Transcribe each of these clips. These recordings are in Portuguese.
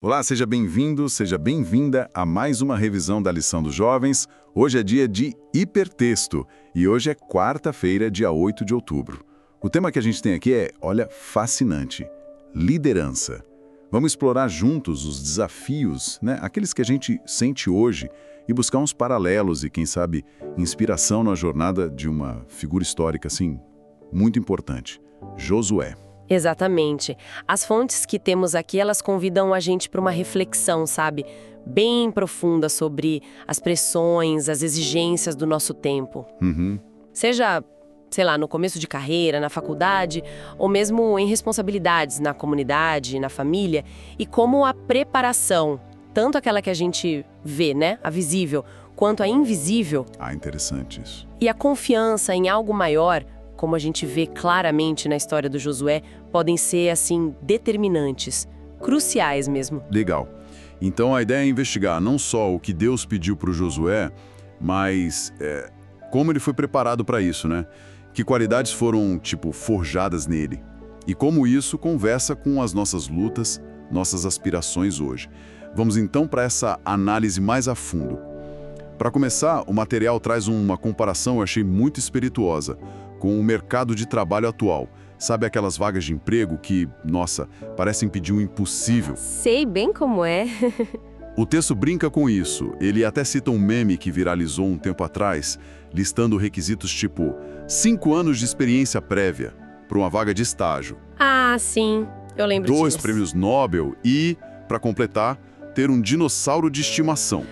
Olá, seja bem-vindo, seja bem-vinda a mais uma revisão da Lição dos Jovens. Hoje é dia de hipertexto e hoje é quarta-feira, dia 8 de outubro. O tema que a gente tem aqui é, olha, fascinante, liderança. Vamos explorar juntos os desafios, aqueles que a gente sente hoje e buscar uns paralelos e, quem sabe, inspiração na jornada de uma figura histórica, assim, muito importante, Josué. Exatamente. As fontes que temos aqui, elas convidam a gente para uma reflexão, sabe? Bem profunda sobre as pressões, as exigências do nosso tempo. Seja, sei lá, no começo de carreira, na faculdade, ou mesmo em responsabilidades na comunidade, na família, e como a preparação, tanto aquela que a gente vê, a visível, quanto a invisível. Interessante isso. E a confiança em algo maior, como a gente vê claramente na história do Josué, podem ser, assim, determinantes, cruciais mesmo. Legal. Então a ideia é investigar não só o que Deus pediu para o Josué, mas como ele foi preparado para isso, Que qualidades foram, forjadas nele. E como isso conversa com as nossas lutas, nossas aspirações hoje. Vamos então para essa análise mais a fundo. Para começar, o material traz uma comparação, eu achei muito espirituosa, com o mercado de trabalho atual. Sabe aquelas vagas de emprego que, nossa, parecem pedir um impossível? Sei bem como é. O texto brinca com isso. Ele até cita um meme que viralizou um tempo atrás, listando requisitos tipo 5 anos de experiência prévia para uma vaga de estágio. Ah, sim, eu lembro 2 disso. prêmios Nobel e, para completar, ter um dinossauro de estimação.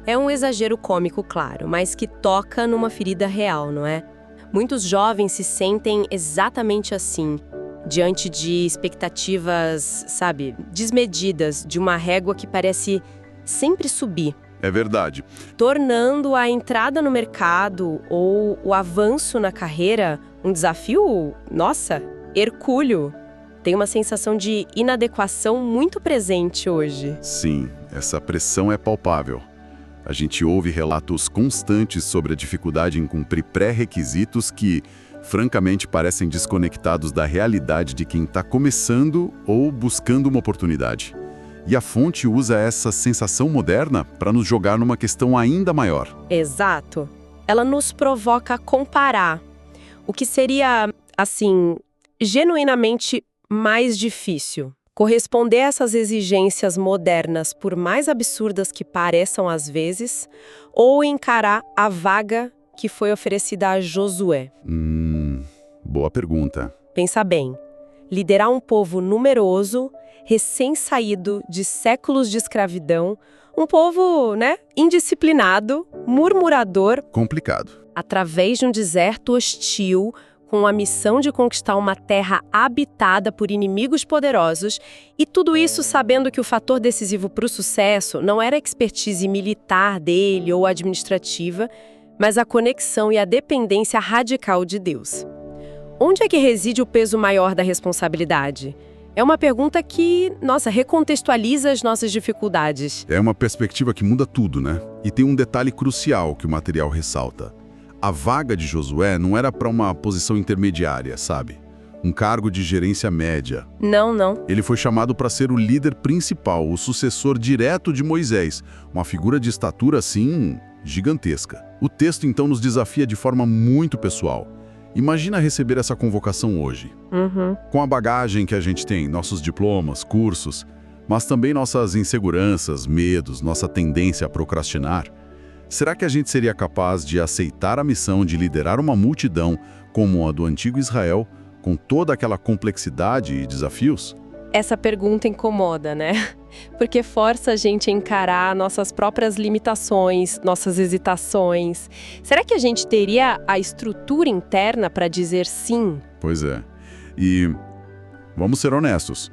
É um exagero cômico, claro, mas que toca numa ferida real, não é? Muitos jovens se sentem exatamente assim, diante de expectativas, desmedidas, de uma régua que parece sempre subir. É verdade. Tornando a entrada no mercado ou o avanço na carreira um desafio, hercúleo. Tem uma sensação de inadequação muito presente hoje. Sim, essa pressão é palpável. A gente ouve relatos constantes sobre a dificuldade em cumprir pré-requisitos que, francamente, parecem desconectados da realidade de quem está começando ou buscando uma oportunidade. E a fonte usa essa sensação moderna para nos jogar numa questão ainda maior. Exato. Ela nos provoca a comparar o que seria, genuinamente mais difícil. Corresponder a essas exigências modernas, por mais absurdas que pareçam às vezes, ou encarar a vaga que foi oferecida a Josué? Boa pergunta. Pensa bem, liderar um povo numeroso, recém-saído de séculos de escravidão, um povo, indisciplinado, murmurador, Complicado. através de um deserto hostil, com a missão de conquistar uma terra habitada por inimigos poderosos, e tudo isso sabendo que o fator decisivo para o sucesso não era a expertise militar dele ou administrativa, mas a conexão e a dependência radical de Deus. Onde é que reside o peso maior da responsabilidade? É uma pergunta que, recontextualiza as nossas dificuldades. É uma perspectiva que muda tudo, E tem um detalhe crucial que o material ressalta. A vaga de Josué não era para uma posição intermediária, Um cargo de gerência média. Não. Ele foi chamado para ser o líder principal, o sucessor direto de Moisés, uma figura de estatura, gigantesca. O texto, então, nos desafia de forma muito pessoal. Imagina receber essa convocação hoje. Com a bagagem que a gente tem, nossos diplomas, cursos, mas também nossas inseguranças, medos, nossa tendência a procrastinar. Será que a gente seria capaz de aceitar a missão de liderar uma multidão como a do antigo Israel, com toda aquela complexidade e desafios? Essa pergunta incomoda, Porque força a gente a encarar nossas próprias limitações, nossas hesitações. Será que a gente teria a estrutura interna para dizer sim? Pois é. E vamos ser honestos.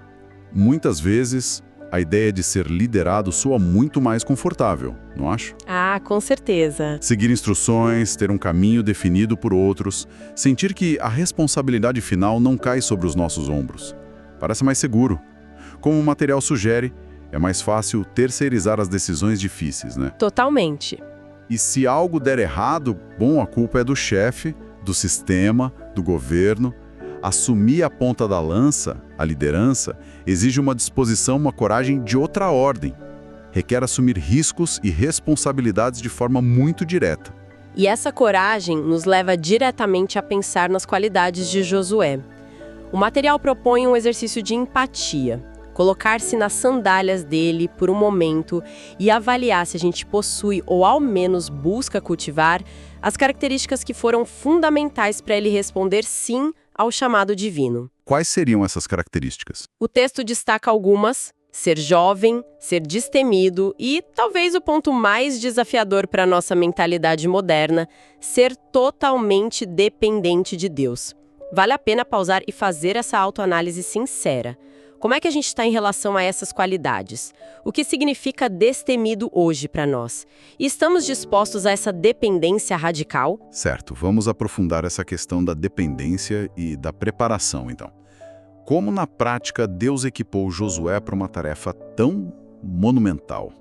Muitas vezes a ideia de ser liderado soa muito mais confortável, não acha? Ah, com certeza. Seguir instruções, ter um caminho definido por outros, sentir que a responsabilidade final não cai sobre os nossos ombros. Parece mais seguro. Como o material sugere, é mais fácil terceirizar as decisões difíceis, Totalmente. E se algo der errado, a culpa é do chefe, do sistema, do governo. Assumir a ponta da lança, a liderança, exige uma disposição, uma coragem de outra ordem. Requer assumir riscos e responsabilidades de forma muito direta. E essa coragem nos leva diretamente a pensar nas qualidades de Josué. O material propõe um exercício de empatia. Colocar-se nas sandálias dele por um momento e avaliar se a gente possui ou ao menos busca cultivar as características que foram fundamentais para ele responder sim ao chamado divino. Quais seriam essas características? O texto destaca algumas: ser jovem, ser destemido e, talvez o ponto mais desafiador para a nossa mentalidade moderna, ser totalmente dependente de Deus. Vale a pena pausar e fazer essa autoanálise sincera. Como é que a gente está em relação a essas qualidades? O que significa destemido hoje para nós? E estamos dispostos a essa dependência radical? Certo, vamos aprofundar essa questão da dependência e da preparação, então. Como na prática Deus equipou Josué para uma tarefa tão monumental?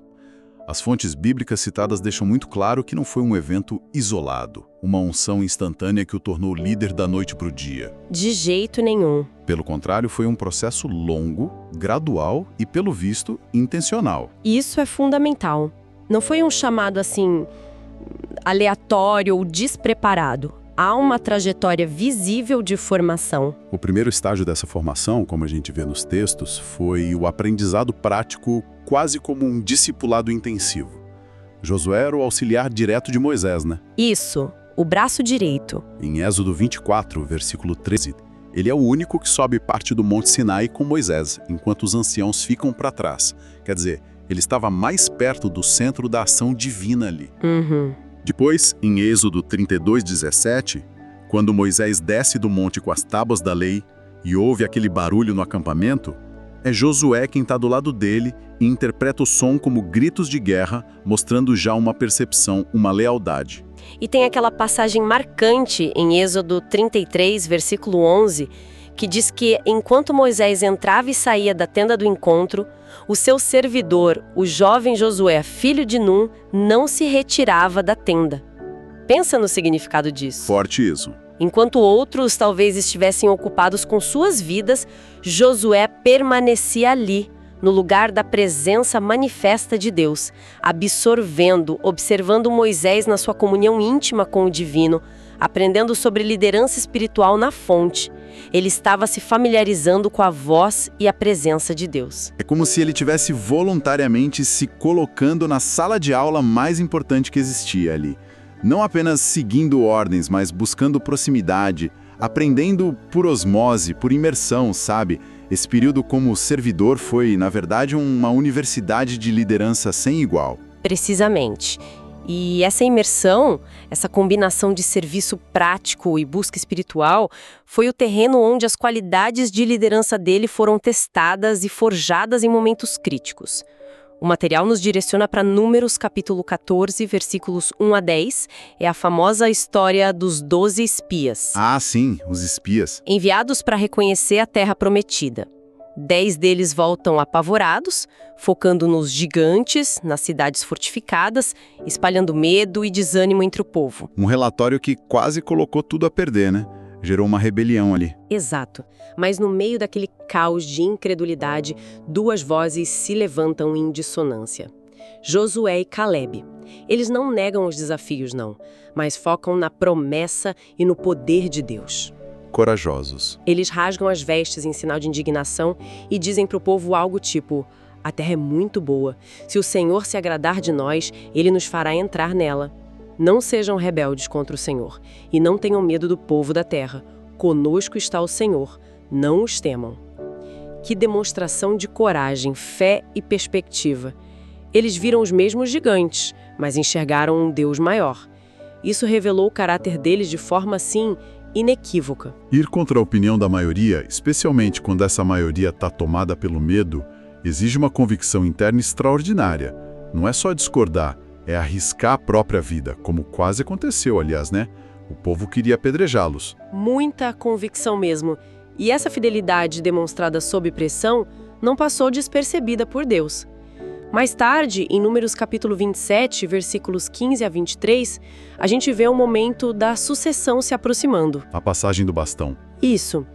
As fontes bíblicas citadas deixam muito claro que não foi um evento isolado, uma unção instantânea que o tornou líder da noite para o dia. De jeito nenhum. Pelo contrário, foi um processo longo, gradual e, pelo visto, intencional. Isso é fundamental. Não foi um chamado assim, aleatório ou despreparado. Há uma trajetória visível de formação. O primeiro estágio dessa formação, como a gente vê nos textos, foi o aprendizado prático, quase como um discipulado intensivo. Josué era o auxiliar direto de Moisés, né? Isso, o braço direito. Em Êxodo 24, versículo 13, ele é o único que sobe parte do Monte Sinai com Moisés, enquanto os anciãos ficam para trás. Quer dizer, ele estava mais perto do centro da ação divina ali. Depois, em Êxodo 32, 17, quando Moisés desce do monte com as tábuas da lei e ouve aquele barulho no acampamento, é Josué quem está do lado dele e interpreta o som como gritos de guerra, mostrando já uma percepção, uma lealdade. E tem aquela passagem marcante em Êxodo 33, versículo 11, que diz que enquanto Moisés entrava e saía da tenda do encontro, o seu servidor, o jovem Josué, filho de Num, não se retirava da tenda. Pensa no significado disso. Forte isso. Enquanto outros talvez estivessem ocupados com suas vidas, Josué permanecia ali, no lugar da presença manifesta de Deus, absorvendo, observando Moisés na sua comunhão íntima com o divino, aprendendo sobre liderança espiritual na fonte. Ele estava se familiarizando com a voz e a presença de Deus. É como se ele tivesse voluntariamente se colocando na sala de aula mais importante que existia ali. Não apenas seguindo ordens, mas buscando proximidade, aprendendo por osmose, por imersão, sabe? Esse período como servidor foi, na verdade, uma universidade de liderança sem igual. Precisamente. E essa imersão, essa combinação de serviço prático e busca espiritual, foi o terreno onde as qualidades de liderança dele foram testadas e forjadas em momentos críticos. O material nos direciona para Números capítulo 14, versículos 1 a 10, é a famosa história dos 12 espias. Ah, sim, os espias. Enviados para reconhecer a terra prometida. 10 deles voltam apavorados, focando nos gigantes, nas cidades fortificadas, espalhando medo e desânimo entre o povo. Um relatório que quase colocou tudo a perder, né? Gerou uma rebelião ali. Exato. Mas no meio daquele caos de incredulidade, duas vozes se levantam em dissonância. Josué e Caleb. Eles não negam os desafios, não, mas focam na promessa e no poder de Deus. Corajosos. Eles rasgam as vestes em sinal de indignação e dizem para o povo algo tipo: a terra é muito boa. Se o Senhor se agradar de nós, Ele nos fará entrar nela. Não sejam rebeldes contra o Senhor, e não tenham medo do povo da terra. Conosco está o Senhor, não os temam. Que demonstração de coragem, fé e perspectiva. Eles viram os mesmos gigantes, mas enxergaram um Deus maior. Isso revelou o caráter deles de forma, assim, inequívoca. Ir contra a opinião da maioria, especialmente quando essa maioria está tomada pelo medo, exige uma convicção interna extraordinária. Não é só discordar, é arriscar a própria vida, como quase aconteceu, aliás, né? O povo queria apedrejá-los. Muita convicção mesmo. E essa fidelidade demonstrada sob pressão não passou despercebida por Deus. Mais tarde, em Números capítulo 27, versículos 15 a 23, a gente vê o momento da sucessão se aproximando. A passagem do bastão. Isso.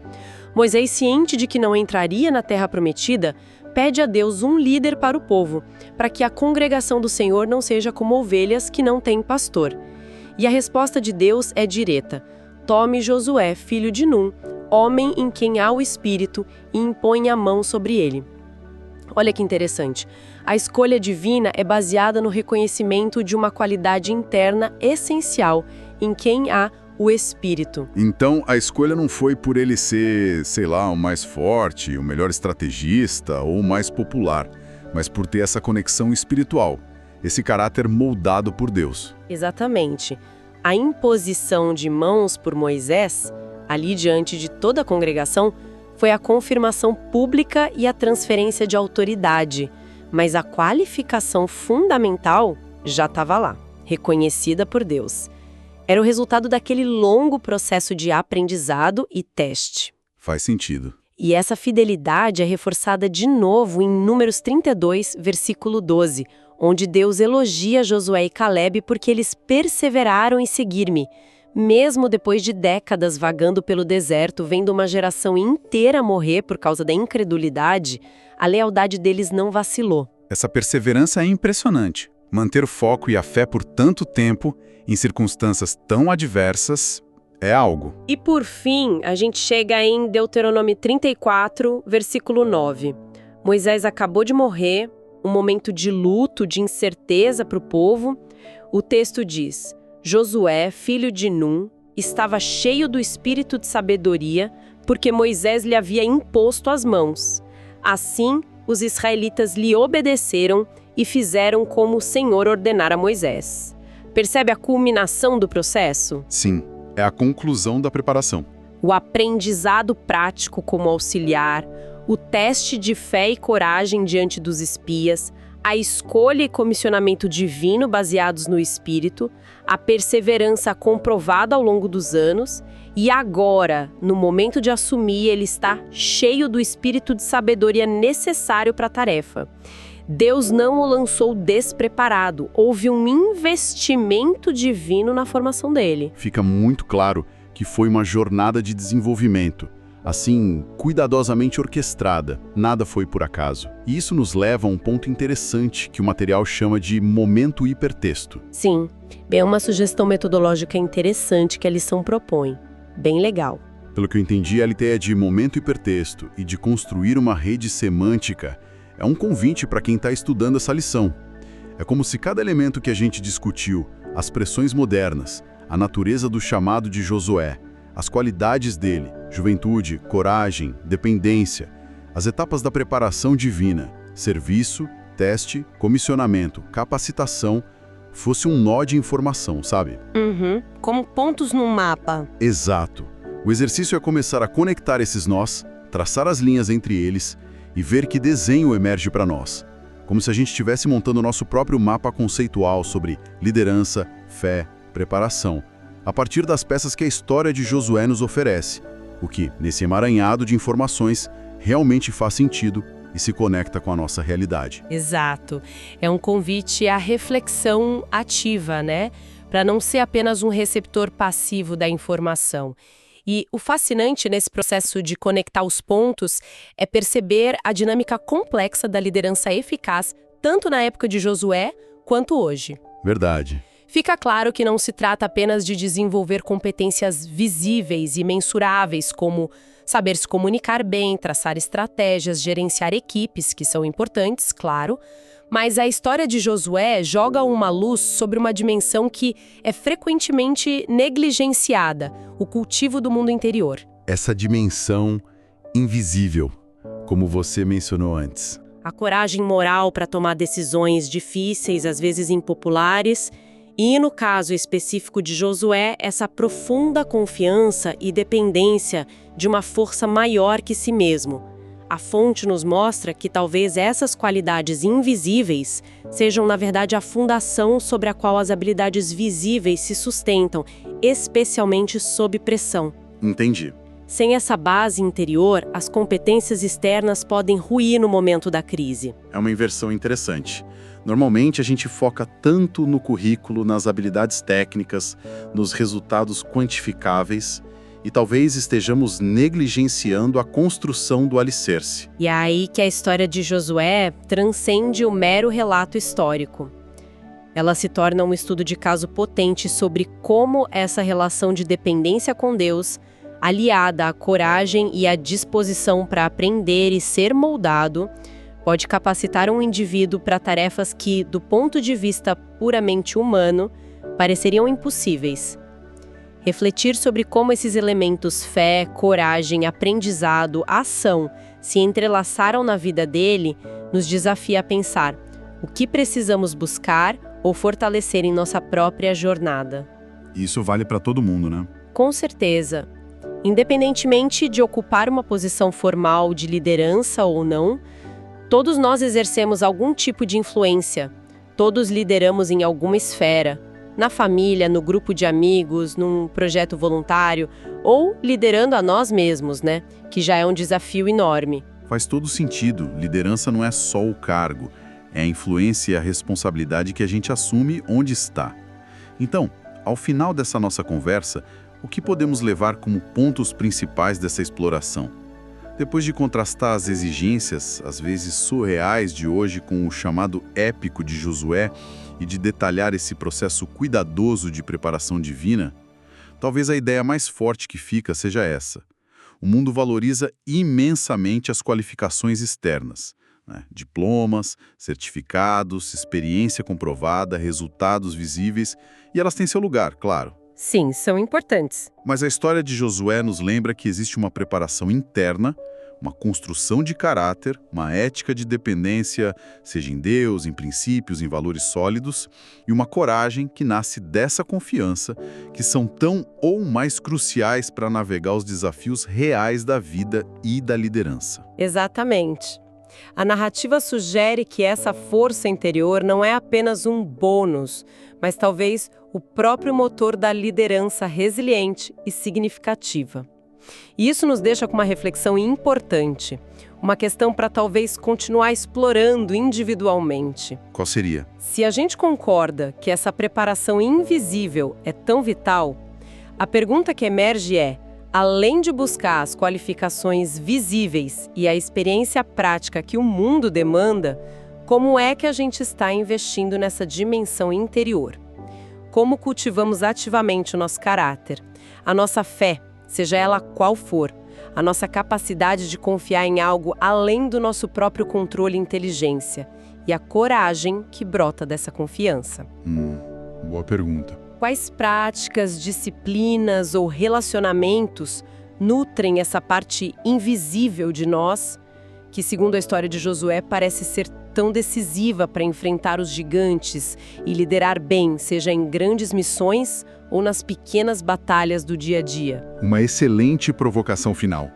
Moisés, ciente de que não entraria na Terra Prometida, pede a Deus um líder para o povo, para que a congregação do Senhor não seja como ovelhas que não têm pastor. E a resposta de Deus é direta: tome Josué, filho de Num, homem em quem há o Espírito, e impõe a mão sobre ele. Olha que interessante. A escolha divina é baseada no reconhecimento de uma qualidade interna essencial, em quem há o Espírito. Então, a escolha não foi por ele ser, sei lá, o mais forte, o melhor estrategista ou o mais popular, mas por ter essa conexão espiritual, esse caráter moldado por Deus. Exatamente. A imposição de mãos por Moisés, ali diante de toda a congregação, foi a confirmação pública e a transferência de autoridade, mas a qualificação fundamental já estava lá, reconhecida por Deus. Era o resultado daquele longo processo de aprendizado e teste. Faz sentido. E essa fidelidade é reforçada de novo em Números 32, versículo 12, onde Deus elogia Josué e Calebe porque eles perseveraram em seguir-me. Mesmo depois de décadas vagando pelo deserto, vendo uma geração inteira morrer por causa da incredulidade, a lealdade deles não vacilou. Essa perseverança é impressionante. Manter o foco e a fé por tanto tempo, em circunstâncias tão adversas, é algo. E por fim, a gente chega em Deuteronômio 34, versículo 9. Moisés acabou de morrer, um momento de luto, de incerteza para o povo. O texto diz: Josué, filho de Num, estava cheio do espírito de sabedoria, porque Moisés lhe havia imposto as mãos. Assim, os israelitas lhe obedeceram e fizeram como o Senhor ordenara a Moisés. Percebe a culminação do processo? Sim, é a conclusão da preparação. O aprendizado prático como auxiliar, o teste de fé e coragem diante dos espias, a escolha e comissionamento divino baseados no Espírito, a perseverança comprovada ao longo dos anos, e agora, no momento de assumir, ele está cheio do espírito de sabedoria necessário para a tarefa. Deus não o lançou despreparado, houve um investimento divino na formação dele. Fica muito claro que foi uma jornada de desenvolvimento, assim, cuidadosamente orquestrada, nada foi por acaso. E isso nos leva a um ponto interessante que o material chama de momento hipertexto. Sim, é uma sugestão metodológica interessante que a lição propõe. Bem legal. Pelo que eu entendi, a ideia de momento hipertexto e de construir uma rede semântica é um convite para quem está estudando essa lição. É como se cada elemento que a gente discutiu, as pressões modernas, a natureza do chamado de Josué, as qualidades dele, juventude, coragem, dependência, as etapas da preparação divina, serviço, teste, comissionamento, capacitação, fosse um nó de informação, sabe? Como pontos no mapa. Exato. O exercício é começar a conectar esses nós, traçar as linhas entre eles e ver que desenho emerge para nós. Como se a gente estivesse montando o nosso próprio mapa conceitual sobre liderança, fé, preparação, a partir das peças que a história de Josué nos oferece, o que, nesse emaranhado de informações, realmente faz sentido e se conecta com a nossa realidade. Exato. É um convite à reflexão ativa, né? Para não ser apenas um receptor passivo da informação. E o fascinante nesse processo de conectar os pontos é perceber a dinâmica complexa da liderança eficaz, tanto na época de Josué quanto hoje. Verdade. Fica claro que não se trata apenas de desenvolver competências visíveis e mensuráveis, como saber se comunicar bem, traçar estratégias, gerenciar equipes, que são importantes, claro, mas a história de Josué joga uma luz sobre uma dimensão que é frequentemente negligenciada, o cultivo do mundo interior. Essa dimensão invisível, como você mencionou antes. A coragem moral para tomar decisões difíceis, às vezes impopulares, e, no caso específico de Josué, essa profunda confiança e dependência de uma força maior que si mesmo. A fonte nos mostra que talvez essas qualidades invisíveis sejam, na verdade, a fundação sobre a qual as habilidades visíveis se sustentam, especialmente sob pressão. Entendi. Sem essa base interior, as competências externas podem ruir no momento da crise. É uma inversão interessante. Normalmente a gente foca tanto no currículo, nas habilidades técnicas, nos resultados quantificáveis, e talvez estejamos negligenciando a construção do alicerce. E é aí que a história de Josué transcende o mero relato histórico. Ela se torna um estudo de caso potente sobre como essa relação de dependência com Deus, aliada à coragem e à disposição para aprender e ser moldado, pode capacitar um indivíduo para tarefas que, do ponto de vista puramente humano, pareceriam impossíveis. Refletir sobre como esses elementos fé, coragem, aprendizado, ação se entrelaçaram na vida dele nos desafia a pensar o que precisamos buscar ou fortalecer em nossa própria jornada. Isso vale para todo mundo, né? Com certeza. Independentemente de ocupar uma posição formal de liderança ou não, todos nós exercemos algum tipo de influência, todos lideramos em alguma esfera. Na família, no grupo de amigos, num projeto voluntário ou liderando a nós mesmos, né? Que já é um desafio enorme. Faz todo sentido. Liderança não é só o cargo, é a influência e a responsabilidade que a gente assume onde está. Então, ao final dessa nossa conversa, o que podemos levar como pontos principais dessa exploração? Depois de contrastar as exigências, às vezes surreais de hoje com o chamado épico de Josué, e de detalhar esse processo cuidadoso de preparação divina, talvez a ideia mais forte que fica seja essa. O mundo valoriza imensamente as qualificações externas, né? Diplomas, certificados, experiência comprovada, resultados visíveis, e elas têm seu lugar, claro. Sim, são importantes. Mas a história de Josué nos lembra que existe uma preparação interna, uma construção de caráter, uma ética de dependência, seja em Deus, em princípios, em valores sólidos, e uma coragem que nasce dessa confiança, que são tão ou mais cruciais para navegar os desafios reais da vida e da liderança. Exatamente. A narrativa sugere que essa força interior não é apenas um bônus, mas talvez o próprio motor da liderança resiliente e significativa. E isso nos deixa com uma reflexão importante, uma questão para talvez continuar explorando individualmente. Qual seria? Se a gente concorda que essa preparação invisível é tão vital, a pergunta que emerge é, além de buscar as qualificações visíveis e a experiência prática que o mundo demanda, como é que a gente está investindo nessa dimensão interior? Como cultivamos ativamente o nosso caráter, a nossa fé, seja ela qual for, a nossa capacidade de confiar em algo além do nosso próprio controle e inteligência, e a coragem que brota dessa confiança. Boa pergunta. Quais práticas, disciplinas ou relacionamentos nutrem essa parte invisível de nós, que, segundo a história de Josué, parece ser tão decisiva para enfrentar os gigantes e liderar bem, seja em grandes missões ou nas pequenas batalhas do dia a dia? Uma excelente provocação final.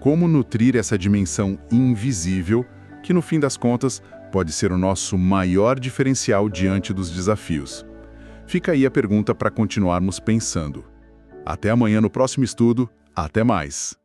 Como nutrir essa dimensão invisível, que no fim das contas pode ser o nosso maior diferencial diante dos desafios? Fica aí a pergunta para continuarmos pensando. Até amanhã no próximo estudo. Até mais!